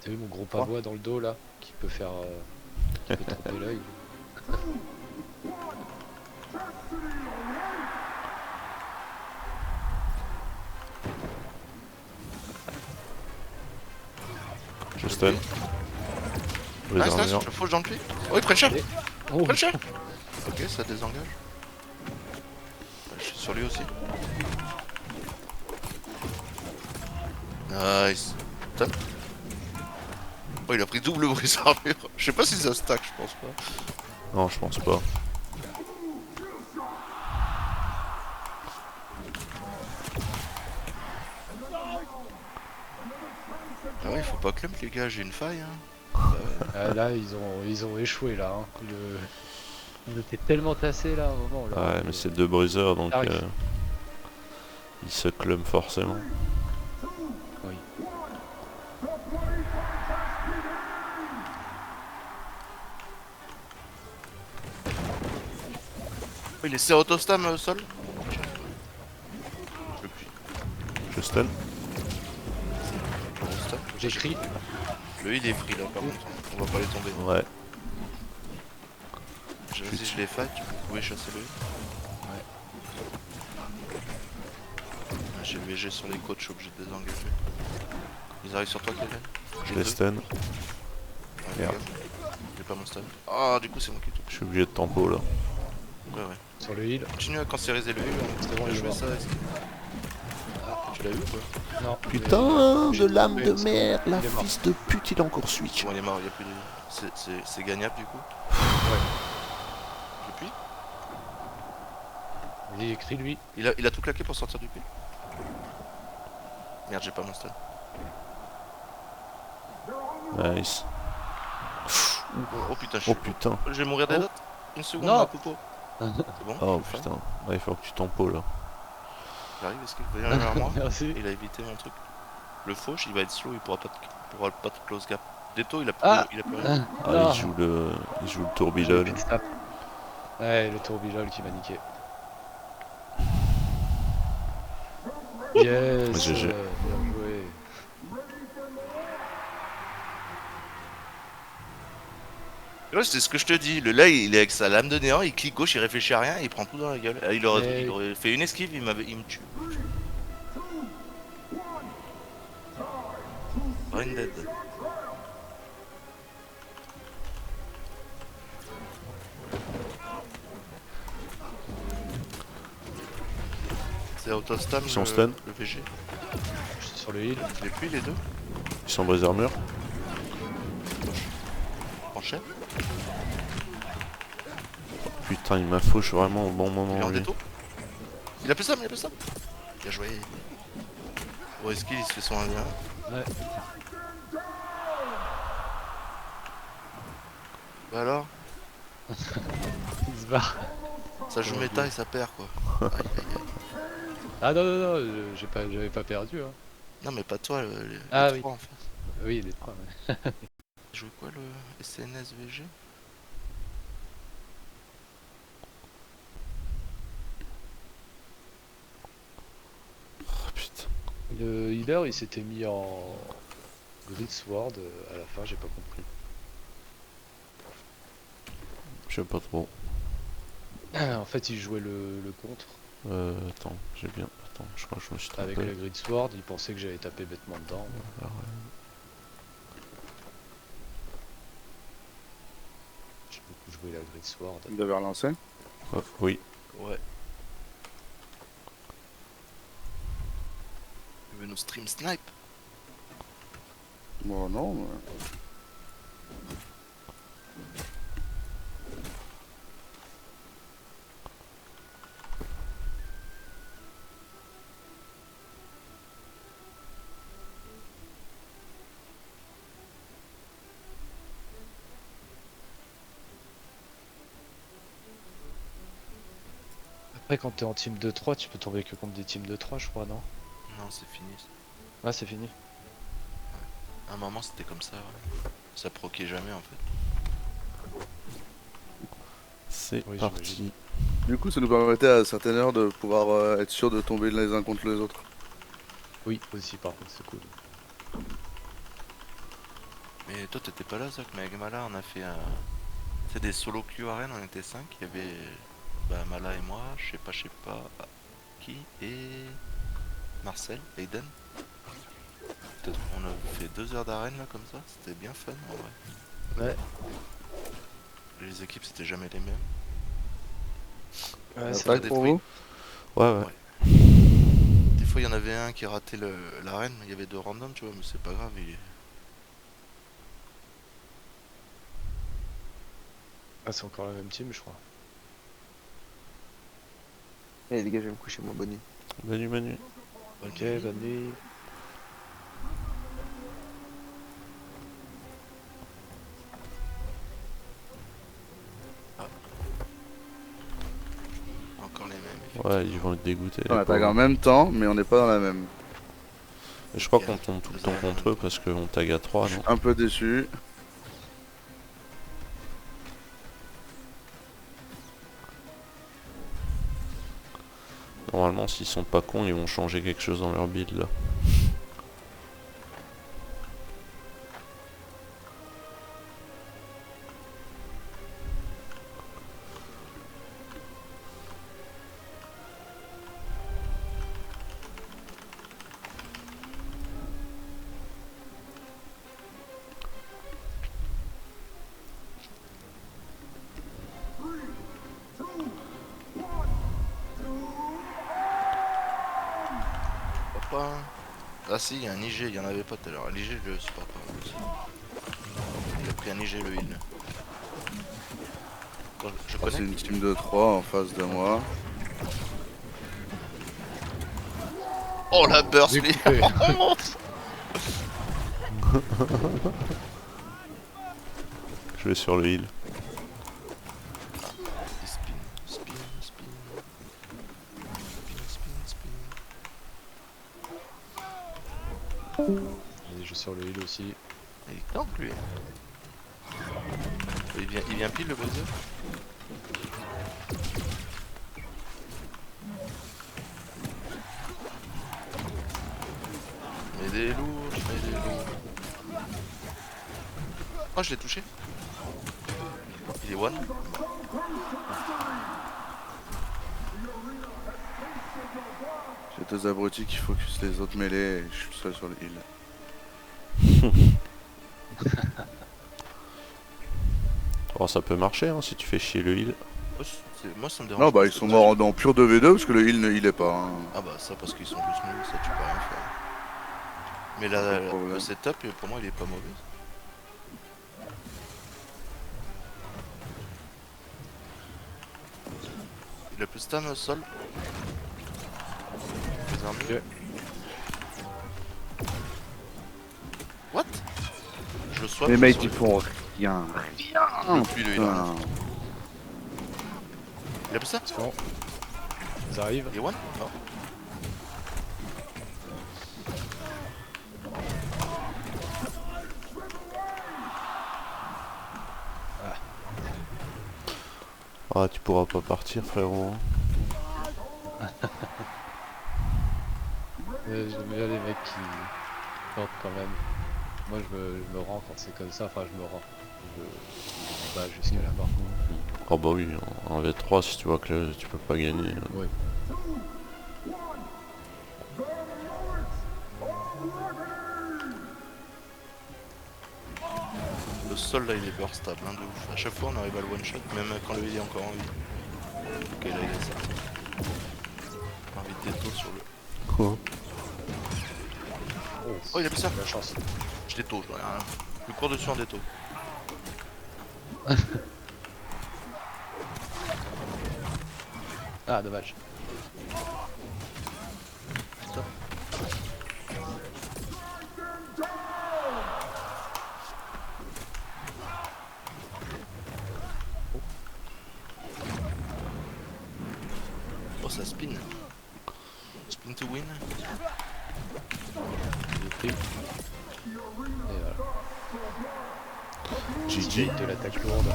T'as vu mon gros pavois dans le dos là, qui peut faire, qui peut tromper l'œil. Je stun. Les Nice, nice, armures. je fauche dans le pied. Oh, ils prennent cher. Allez. Ils Oh, prennent cher. Ok, ça désengage. Je suis sur lui aussi. Nice. Top. Oh, il a pris double brise armure. Je sais pas si ça stack, je pense pas. Non, je pense pas. Ah ouais, il faut pas clump les gars, j'ai une faille. Hein. ah, là ils ont échoué là. Hein. Ils étaient tellement tassés là à un moment. Là, Ouais, mais c'est deux briseurs donc ils se clum forcément. Oui. Oh, il est Cérotostam sol. Je stun. J'écris. Le heal est free là par contre, on va pas les tomber. Ouais. Si je les fight, vous pouvez chasser le heal. Ouais. Ah, j'ai le VG sur les côtes, je suis obligé de désengager. Ils arrivent sur toi Kellen. Je les stun. Ouais, Merde. j'ai pas mon stun. Ah du coup c'est moi qui touche. Je suis obligé de tempo là. Ouais ouais. Sur le heal. Continue à cancériser le heal, C'est bon, je il est jouer mort. ça. Tu l'as eu ou quoi? Non. Putain de lame de c'est mer, bon, la il est mort. fils de pute, il a encore switch. Bon il est mort, il y a plus de... C'est gagnable du coup. Ouais. Depuis Il écrit lui. il a tout claqué pour sortir du pile. Merde j'ai pas mon stun. Nice. Oh putain je Oh suis... putain. Je vais mourir des Oh. dots. Une seconde Non. ma poupo. C'est bon? Oh je fais. putain. Ouais, il faut que tu tempo là. J'arrive, est-ce qu'il vient vers moi? Merci. Il a évité mon truc. Le fauche il va être slow, il pourra pas de close gap. Deto il a plus, Ah. il a plus rien. Ah, Non. il joue le J'ai tourbillon. plus de stats. Ouais, le tourbillol qui m'a niqué. Yes. GG. Bien joué. Ouais, c'est ce que je te dis. Le là, il est avec sa lame de néant, il clique gauche, il réfléchit à rien, il prend tout dans la gueule. Il aurait fait une esquive, il me tue. Brain dead. C'est Autostam Ils sont le stun. VG. Je suis sur le heal. Je l'ai plus les deux. Ils sont brise armure. Enchaîne. Putain, il m'a fauche vraiment au bon Il est moment en lui. déto. Il a plus ça, il a plus ça. Bien joué. Oh, est-ce qu'il se fait son 1v1? Ouais. Bah alors? Il se barre. Ça joue méta et ça perd quoi. Aïe, aïe, aïe. Ah non, non, non, j'avais pas perdu. Hein. Non mais pas toi, les Ah trois oui. en fait. Oui, les trois. Ouais. Il jouait quoi le SNS VG? Oh putain. Le healer, il s'était mis en Grid Sword à la fin, j'ai pas compris. Je sais pas trop. En fait, il jouait le contre Attends, j'ai bien. Attends, je crois que je me suis avec trompé. le Grid Sword. Il pensait que j'allais taper bêtement dedans. Alors, J'ai beaucoup joué la Grid Sword. Vous avez relancé? oui. Ouais. Il veut nous stream snipe. Bon, non, mais... Après, quand t'es en team de 3, tu peux tomber que contre des teams de 3, je crois, non? Non, c'est fini. Ah, c'est fini. À un moment, c'était comme ça. Ouais. Ça proquait jamais en fait. C'est Oui, parti. Du coup, ça nous permettait à certaines heures de pouvoir être sûr de tomber les uns contre les autres. Oui, aussi, par contre, c'est cool. Et toi t'étais pas là, Zach, mais avec Mala on a fait c'est des solo queue arène, on était 5. Il y avait Mala et moi, je sais pas qui, et Marcel, Aiden. On a fait 2 heures d'arène là comme ça, c'était bien fun en vrai. Ouais. Les équipes c'était jamais les mêmes. Ouais, Ça c'est fait Attaque des pour trucs. vous? Ouais. Des fois il y en avait un qui ratait l'arène, il y avait 2 randoms tu vois, mais c'est pas grave. Ah, c'est encore la même team, je crois. Allez les gars, je vais me coucher, moi, bonne nuit. Manu, Manu. Ok, bonne nuit. Encore les mêmes. Ouais, ils vont être dégoûtés. On les attaque pauvres. en même temps, mais on n'est pas dans la même. Et je crois qu'on tombe tout le temps contre eux parce qu'on tag à 3, Je non? suis un peu déçu. Normalement, s'ils sont pas cons, ils vont changer quelque chose dans leur build là. Papa. Ah si, il y a un IG, il y en avait pas tout à l'heure. L'IG je le supporte pas aussi. Il a pris un IG le heal. Je Oh, connais. c'est une team de 3 en face de moi. Oh la burst J'ai lui. coupé. Je vais sur le heal. Spin, spin, spin. Spin. Et je sur le heal aussi. Il est tank lui. Il vient pile le buzzer. Mais des lourds, je mets des lourds. Oh je l'ai touché. Il est one. J'ai 2 abrutis qui focus les autres mêlées et je suis le seul sur le heal. Oh, ça peut marcher hein, si tu fais chier le heal. Moi ça me dérange Non, pas, bah ils c'est sont pas- morts dans pur 2v2 parce que le heal ne healait pas. Hein. Ah bah ça parce qu'ils sont juste nuls, ça tu peux rien faire. Mais là, Pas de problème. le setup pour moi il est pas mauvais. Il a plus de stun au sol. Les armes. Ok. What? Je le swap. Les je mecs le ils swap. font rien. Lui, il a rien. Putain. Il a plus ça? C'est bon. Ils arrivent. Il est one? Non. Ah, tu pourras pas partir, frérot. J'aime bien les mecs qui tentent quand même. Moi je me rends quand c'est comme ça, enfin je me rends. Je me bats jusqu'à la mort. Oh bah oui, en V3, si tu vois que là, tu peux pas gagner. Oui. Le sol là il est burstable, hein, de ouf. À chaque fois on arrive à le one shot, même quand le heal est encore en vie. Ok là il est sorti. Envie de déto sur le. Quoi? Oh il a plus ça. La chance. Je déto, je rien. Je cours dessus en déto. Ah dommage. Oh ça spin. Spin to win. J'ai pris. Et voilà. GG. De l'attaque lourde.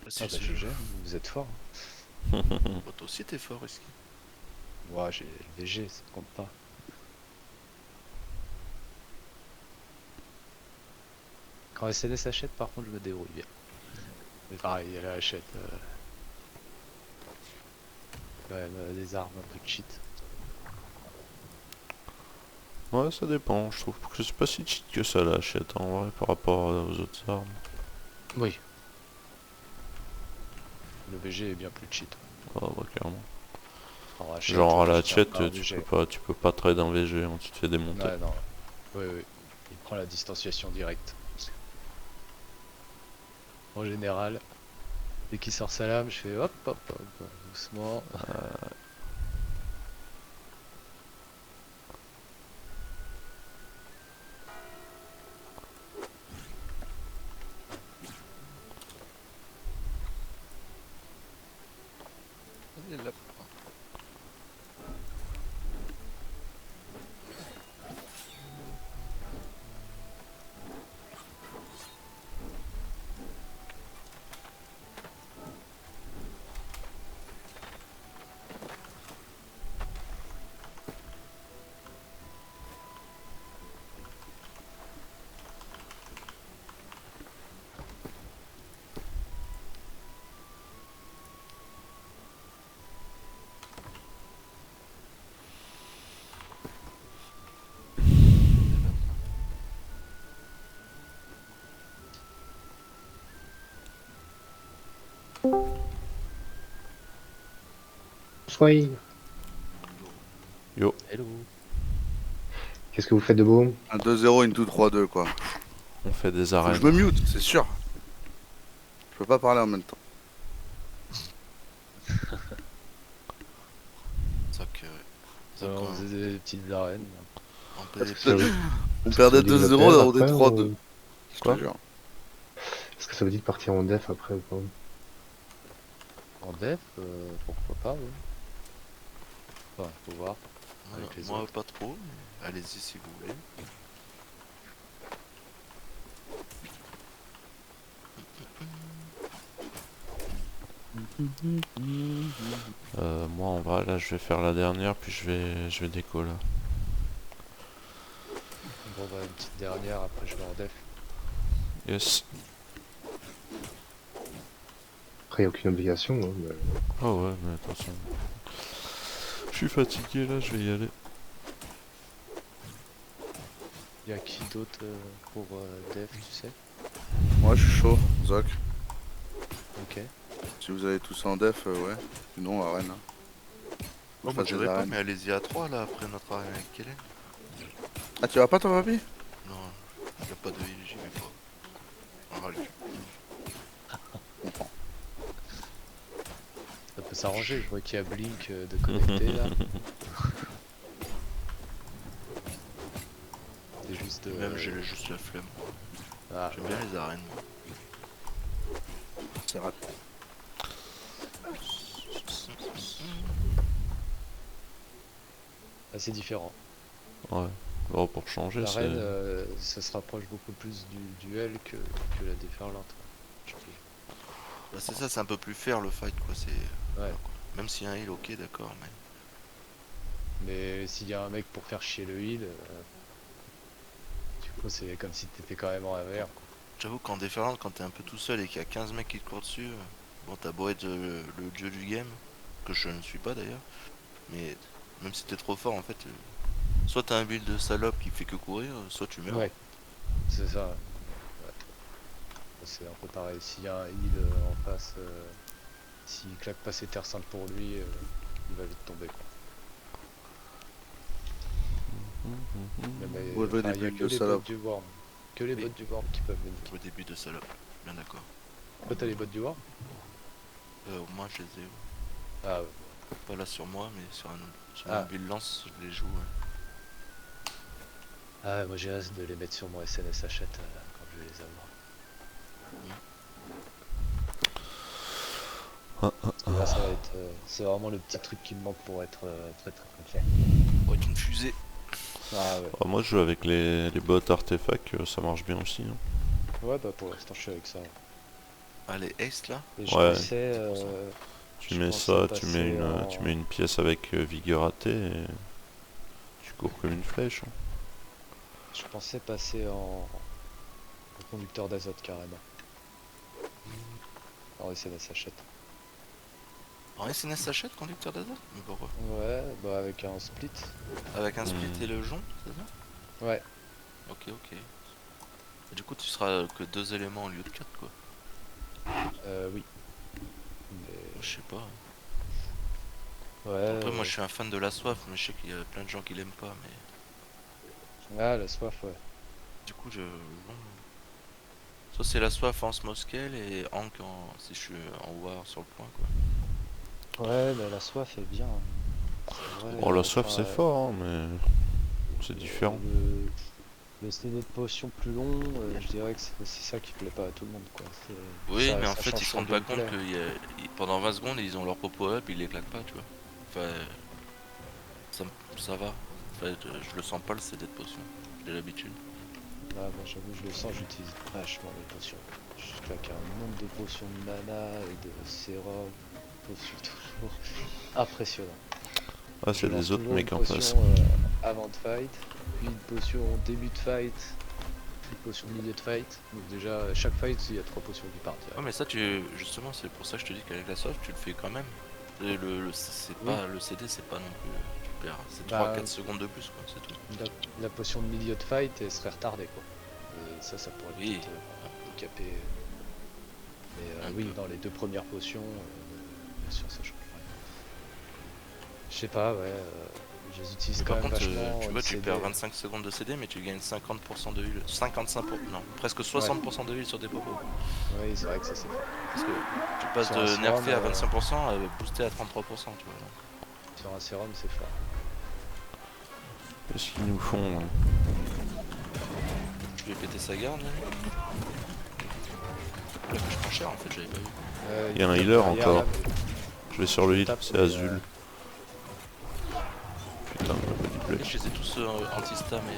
Si, Ah bah si, GG, vous êtes fort. Oh, toi aussi t'es fort, Risky. Moi j'ai léger, ça compte pas. Quand SNS achète, par contre, je me débrouille bien. Mais pareil, elle achète quand même des armes un peu cheat. Ouais, ça dépend. Je trouve que c'est pas si cheat que ça la Hachette en vrai par rapport aux autres armes. Oui. Le VG est bien plus cheat. Ah bah clairement. En Hachette, Genre à la je tiens Hachette, pas un VG. tu peux pas trade en VG, hein, tu te fais démonter. Ouais, non. Oui, oui. Il prend la distanciation directe. En général, dès qu'il sort sa lame, je fais hop, hop, hop, doucement. Et là, Soyez. Yo, Hello. Qu'est-ce que vous faites de beau? Un 2-0 into 3-2 quoi. on fait des Faut que arènes. je me mute, c'est sûr. Je peux pas parler en même temps. c'est ça que. C'est ça On qu'on- faisait des petites arènes. on peut Parce les que ça veut- On perdait vous dites 2-0, le on est après, 3-2. ou- Je Quoi te jure. Est-ce que ça veut dire partir en def après ou pas? En def, pourquoi pas, oui. Enfin, faut voir. Avec les moi autres. pas trop, mais allez-y si vous voulez. Moi en vrai là je vais faire la dernière puis je vais déco là. Bon, bah, une petite dernière, après je vais en def. Yes. Après, il n'y a aucune obligation. Hein, mais- Ah ouais mais attention. Je suis fatigué là, je vais y aller. Y'a qui d'autre pour def, tu sais? Moi je suis chaud, Zoc. Ok. Si vous avez tout ça en def, ouais. Sinon, arène. Hein. Oh, Je moi fasse je des dirais pas, arènes. mais allez-y à 3 là après notre arène avec Kellen. Ah, tu vas pas, toi, papy? Non, y a pas de j'y vais pas. Ah, allez. Ça peut s'arranger, je vois qu'il y a Blink de connecté là. C'est juste. Même j'ai juste la flemme. Ah, J'aime bien les arènes. C'est raté. c'est différent. Ouais. Bon pour changer L'arène, c'est... ça se rapproche beaucoup plus du duel que la déferlante. Je trouve. Bah, c'est ça, c'est un peu plus fair le fight quoi. C'est Ouais. même s'il y a un heal, ok, d'accord, mais Mais s'il y a un mec pour faire chier le heal, du coup c'est comme si t'étais quand même en AVR. Quoi. j'avoue qu'en déferlante, quand t'es un peu tout seul et qu'il y a 15 mecs qui te courent dessus, bon, t'as beau être le dieu du game, que je ne suis pas d'ailleurs, mais même si t'es trop fort, en fait, soit t'as un build de salope qui fait que courir, soit tu meurs. Ouais, c'est ça. Ouais. C'est un peu pareil. S'il y a un heal en face, s'il claque pas ses terres saintes pour lui, il va vite tomber. Quoi. Mais, Ouais, enfin, des il y a builds que de les salope. bots du Worm. Que les Oui. bots du Worm qui peuvent venir. Au début de salope, bien d'accord. Toi t'as les bots du Worm? Moi je les ai, Ah ouais. pas là sur moi, mais sur Ah. mon build lance, je les joue. Ouais. Ah ouais, moi j'ai hâte de les mettre sur mon SNS achète quand je vais les avoir. Parce que là, ça va être, c'est vraiment le petit truc qui me manque pour être très très très Oh, avec une fusée. Ah ouais. Moi je joue avec les bots artefacts, ça marche bien aussi. Hein. Ouais bah pour l'instant je suis avec ça. Ah, les Ace là. Et je Ouais. pensais, Tu je mets pensais ça, tu passer mets en- tu mets une pièce avec vigueur AT et tu cours comme une flèche. Hein. je pensais passer en conducteur d'azote carrément. En SNS s'achète. En SNS s'achète conducteur d'azote? Mais pourquoi? Ouais, bah avec un split. Avec un split Hmm. et le jonc, c'est ça? Ouais. Ok, ok. Et du coup, tu seras que 2 éléments au lieu de 4, quoi. Oui. Mais... Je sais pas. Ouais. Après, moi, je suis un fan de la soif, mais je sais qu'il y a plein de gens qui l'aiment pas, mais Ah, la soif, ouais. du coup, soit c'est la soif en small scale et Hank si je suis en war sur le point, quoi. Ouais, mais la soif est bien, hein. C'est vrai, Oh, la soif, c'est enfin, fort, hein, mais c'est différent. le CD de potion plus long, je dirais que c'est ça qui plaît pas à tout le monde, quoi. Oui, Ça, mais en ça fait, change ils se son rendent pas compte gameplay. que pendant 20 secondes, ils ont leur popo up, ils les claquent pas, tu vois. Enfin, ça va. Enfin, je le sens pas le CD de potion. J'ai l'habitude. Ah, moi j'avoue, je le sens, j'utilise vachement les potions. Je claque un nombre de potions de mana et de sérum, potions toujours impressionnant. Ah, Je c'est lance des autres toujours mecs une en face. potion avant de fight, puis une potion au début de fight, une potion au milieu de fight. Donc déjà, chaque fight, il y a 3 potions qui partent direct. Ouais, mais ça, justement, c'est pour ça que je te dis qu'avec la soif, tu le fais quand même. Et c'est Oui. pas, le CD, c'est pas non plus. Tu perds. C'est Bah, 3-4 secondes de plus, quoi, c'est tout. la potion de milieu de fight, elle serait retardée, quoi. Et ça pourrait Oui. peut-être un peu caper. Mais Un oui, peu. dans les 2 premières potions, bien sûr, ça change rien. Je sais pas, ouais, je les utilise Mais quand par même contre, vachement. tu le vois, tu CD. perds 25 secondes de CD, mais tu gagnes 50% de heal. 55%, non, presque 60% de heal sur des popos. Oui, c'est vrai que ça c'est fort. Parce que tu passes Sur un de sérum, nerfé à 25% à boosté à 33%, tu vois. Donc. Sur un sérum, c'est fort. Qu'est-ce qu'ils nous font, hein? Je vais péter sa garde, là. Là, je prends cher, en fait, j'avais pas vu. Il y a un tape healer derrière, encore. là, mais Je vais sur le je hit, tape, c'est mais, Azul. Putain, le body Et block. je les ai tous anti-sta, mais...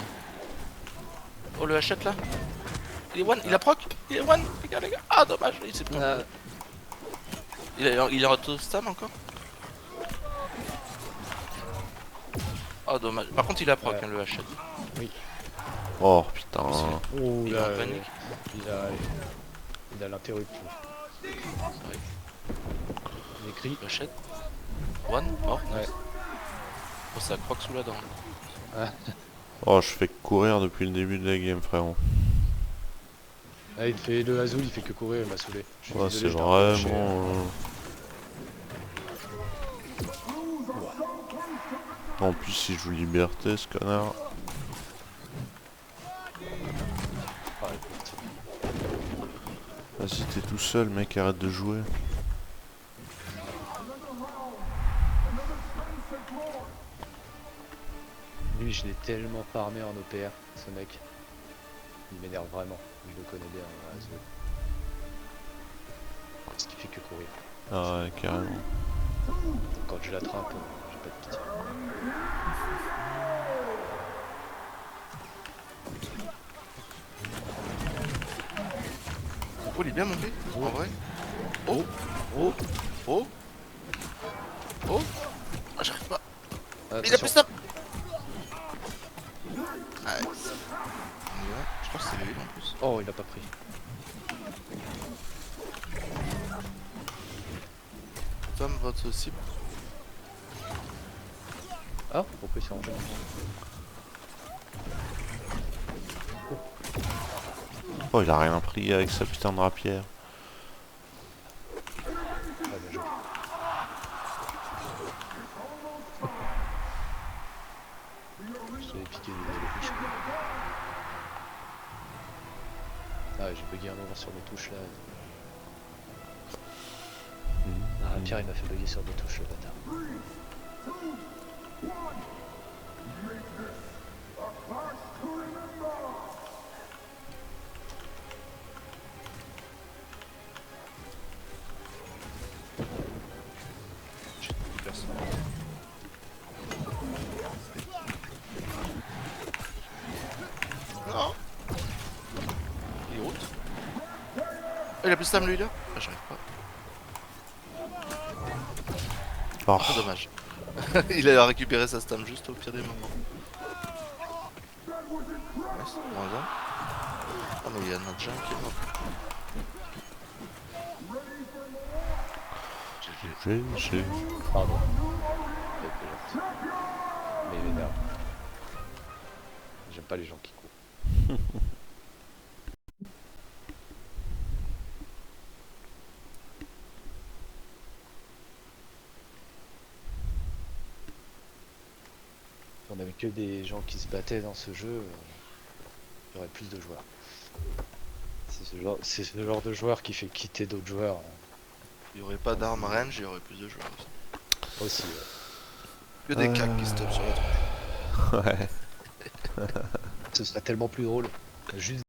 Oh, le hachette, là. Il est one, il a proc. Il est one, les gars. Ah, dommage, il s'est pris un coup. Il est auto-stam encore. Ah, dommage. Par contre, il a proc, Ouais. hein, le hachette. Oh putain. Oh Il est là, en panique. il a l'interruption. Il écrit. Le hachette. One, mort. Ouais. Oh, ça croque sous la dent. Oh, je fais que courir depuis le début de la game, frérot. Ah, il fait le Azul, il fait que courir, il m'a saoulé. Je suis Ouais, désolé, c'est je t'ai un peu lâché, hein. vraiment... En plus, il joue liberté, ce connard. Ah, écoute. Vas-y, t'es tout seul, mec, arrête de jouer. Lui, je l'ai tellement farmé en OPR, ce mec. Il m'énerve vraiment. Je le connais bien, Azul. Parce qu'il fait que courir. Ah ouais, carrément. Donc, quand je l'attrape, j'ai pas de pitié. Oh, il est bien monté, en vrai. Oh, oh, Oh. Oh. Ah, j'arrive pas. Il a attention. plus stop. Nice. Ouais, je crois que c'est lui en plus. Oh, il a pas pris. Tom, votre cible. Ah, pourquoi il s'est rangé? Oh, il a rien pris avec sa putain de rapière. Ah, bien joué. Je t'avais piqué les touches. Ah, j'ai bugué un moment sur les touches là. Ah, Pierre il m'a fait bugger sur des touches, le bâtard. J'ai plus personne. Non. Il est route. Il a plus stam lui là. Ah, j'arrive pas. Oh, Ah, dommage. Il a récupéré sa stam juste au pire des moments. Nice. Moins un. Ah mais il y en a déjà un qui est mort. GG. Pardon. Mais il m'énerve. J'aime pas les gens qui courent. Si on avait que des gens qui se battaient dans ce jeu, il y aurait plus de joueurs. C'est ce genre de joueur qui fait quitter d'autres joueurs Il y aurait pas d'armes range, il y aurait plus de joueurs aussi. aussi. Que des cacs qui se tapent sur la tronche. Ouais. Ce serait tellement plus drôle. Juste